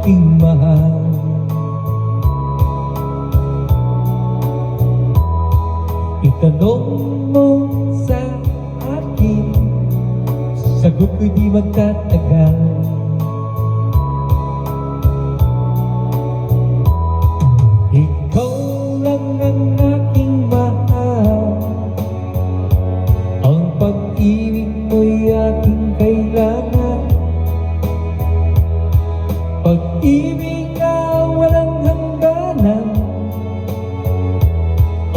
aking mahal. Itanong mo sa akin, sagot ko'y di magtatagal. Ikaw lang ang aking mahal, ang pag-ibig mo'y aking kailangan. Pag-ibig na walang hangganan,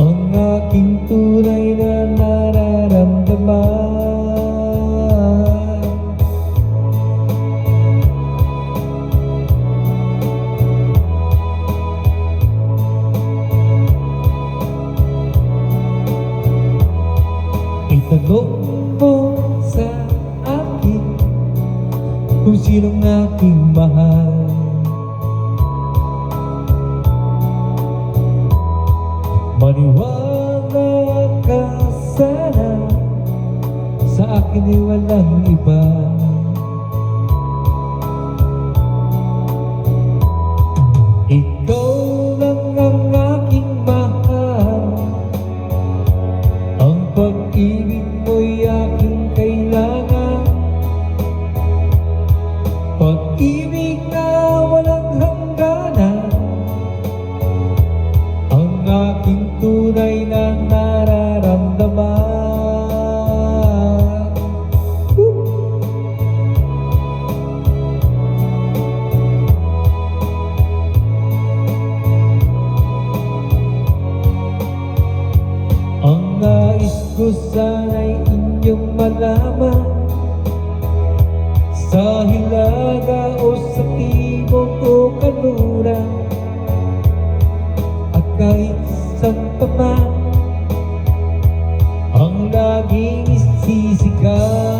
ang aking tunay na nararamdaman. Itanong mo sa akin kung sinong aking mahal. Maniwala ka sana, sa akin ay walang iba. Ikaw lang ang aking mahal, ang pag-ibig mo'y aking kailangan. Pag-ibig na walang hangganan, ang aking tunay na nararamdaman. Ang nais ko sana'y inyong malaman, sa hilaga o sa timog o kanluran, at kahit saan pa man, ang laging isisigaw.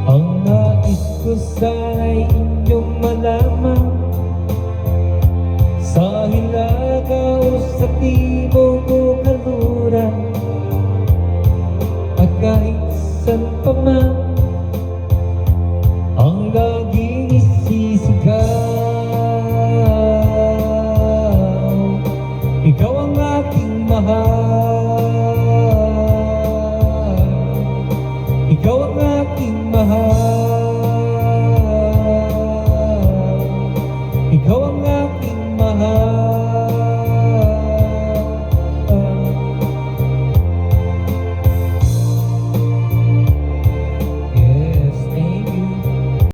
Ang nais ko sana'y inyong malaman, sa hilaga o sa timog o kanluran, at kahit saan pa man, ang laging isisigaw. Ikaw ang aking mahal,